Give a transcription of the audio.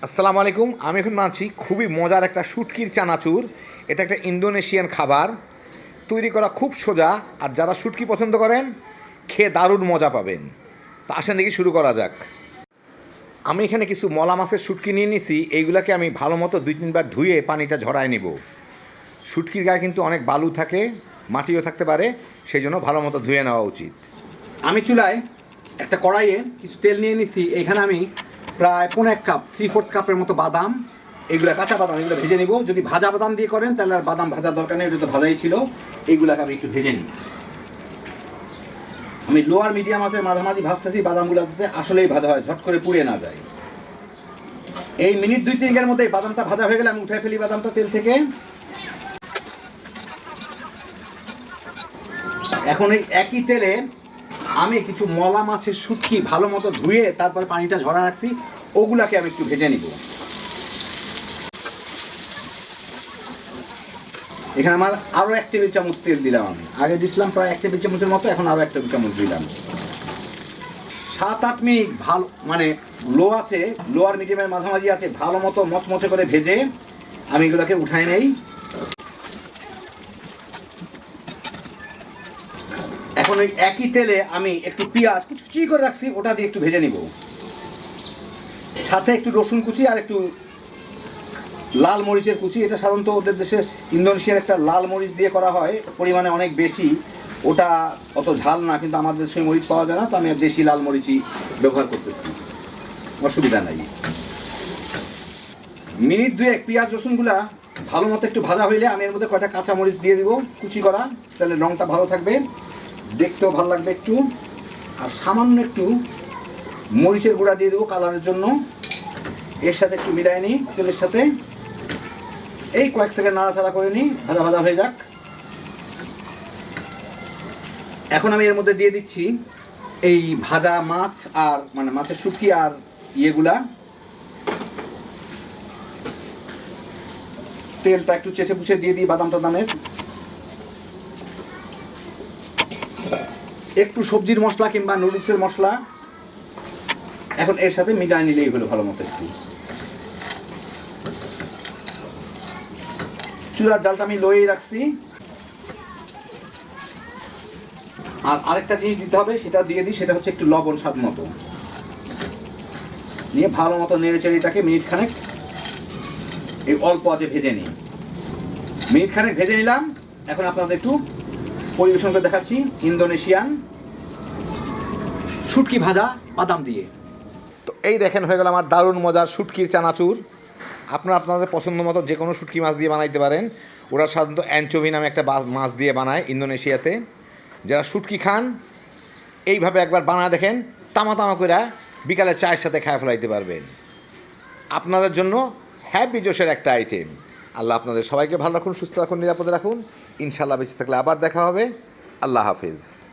আসসালামু আলাইকুম। আমি এখন বানাচ্ছি খুবই মজার একটা শুটকির চানাচুর। এটা একটা ইন্দোনেশিয়ান খাবার, তৈরি করা খুব সোজা। আর যারা শুটকি পছন্দ করেন খেয়ে দারুণ মজা পাবেন। তো আসেন দেখি শুরু করা যাক। আমি এখানে কিছু মলা মাছের শুটকি নিয়ে নিছি। এইগুলাকে আমি ভালো মতো 2-3 বার ধুয়ে পানিটা ঝরায় নিব। শুটকির গায়ে কিন্তু অনেক বালু থাকে, মাটিও থাকতে পারে, সেই জন্য ভালো মতো ধুয়ে নেওয়া উচিত। আমি চুলায় একটা কড়াইয়ে কিছু তেল নিয়ে নিছি। এখানে আমি প্রায় 1.5 কাপ 3/4 কাপের মতো বাদাম, এগুলো কাঁচা বাদাম, এগুলো ভেজে নিব। যদি ভাজা বাদাম দিয়ে করেন তাহলে আর বাদাম ভাজার দরকার নেই, এটা তো ভাজাই ছিল। এইগুলোকে আমি একটু ভেজে নিই। আমি লোয়ার মিডিয়াম আঁচে মাঝামাঝি ভাজতেছি বাদামগুলো, যাতে আসলেই ভাজা হয়, ঝট করে পুড়ে না যায়। এই মিনিট 2-3 মধ্যে বাদামটা ভাজা হয়ে গেলে আমি উঠে ফেলি বাদামটা তেল থেকে। এখন এই একই তেলে আমি কিছু মলা মাছের শুটকি ভালো মতো ধুয়ে তারপরে পানিটা ঝরা রাখছি, ওগুলাকে আমি একটু ভেজে নিব। এখানে আমার আরও 1 টেবিল চামচ তেল দিলাম। আমি আগে দিয়েছিলাম প্রায় 1 টেবিল চামচের মতো, এখন আরও 1 টেবিল চামচ দিলাম। 7-8 মিনিট ভালো, মানে লো আছে, লোয়ার মিডিয়ামের মাঝামাঝি আছে, ভালো মতো মচমচে করে ভেজে আমি এগুলোকে উঠাই নেই। এখন ওই একই তেলে আমি একটু পেঁয়াজ কুচি করে রাখছি, ওটা দিয়ে একটু ভেজে নিব। সাথে একটু রসুন কুচি আর একটু লাল মরিচের কুচি। এটা সাধারণত ওদের দেশে ইন্দোনেশিয়ার একটা লাল মরিচ দিয়ে করা হয়, পরিমাণে অনেক বেশি। ওটা অত ঝাল না, কিন্তু আমাদের দেশে মরিচ পাওয়া যায় না, তো আমি দেশি লাল মরিচই ব্যবহার করতেছি, অসুবিধা নাই। মিনিট 2 পেঁয়াজ রসুনগুলা ভালো মতো একটু ভাজা হইলে আমি এর মধ্যে কয়টা কাঁচা মরিচ দিয়ে দিব কুচি করা, তাহলে রঙটা ভালো থাকবে, দেখতেও ভালো লাগবে একটু। আর সামান্য একটু মরিচের গুঁড়া দিয়ে দেবো কালারের জন্য। এর সাথে একটু মিলাই নিই তেলের সাথে, এই কয়েক সেকেন্ড নাড়াচাড়া করে নিই, ভাজা ভাজা হয়ে যাক। এখন আমি এর মধ্যে দিয়ে দিচ্ছি এই ভাজা মাছ, আর মানে মাছের শুটকি আর ইয়েগুলা। তেলটা একটু চেঁচে পুচে দিয়ে দিই বাদাম টাদামের। একটু সবজির মশলা কিংবা নুডলসের মশলা এখন এর সাথে মিলাই নিলেই হলো ভালো মতো। একটু চুলার জালটা আমি লোয়েই রাখছি। আর আরেকটা জিনিস দিতে হবে, সেটা দিয়ে দিই, সেটা হচ্ছে একটু লবণ স্বাদ মতো নিয়ে ভালো মতো নেড়ে চেড়ে এটাকে মিনিট খানেক এই অল্প আঁচে ভেজে নিই। মিনিট খানেক ভেজে নিলাম। এখন আপনাদের একটু পরিবেশন করে দেখাচ্ছি ইন্দোনেশিয়ান শুটকি ভাজা বাদাম দিয়ে। তো এই দেখেন হয়ে গেল আমার দারুণ মজার শুটকির চানাচুর। আপনারা আপনাদের পছন্দ মতো যে কোনো শুটকি মাছ দিয়ে বানাইতে পারেন। ওরা সাধারণত অ্যানচোভি নামে একটা মাছ দিয়ে বানায় ইন্দোনেশিয়াতে। যারা শুটকি খান এইভাবে একবার বানায় দেখেন, তামা তামা করে বিকালে চায়ের সাথে খায় ফেলাইতে পারবেন। আপনাদের জন্য হ্যাপি জোশের একটা আইটেম। আল্লাহ আপনাদের সবাইকে ভালো রাখুন, সুস্থ রাখুন, নিরাপদে রাখুন। ইনশাল্লাহ বেঁচে থাকলে আবার দেখা হবে। আল্লাহ হাফেজ।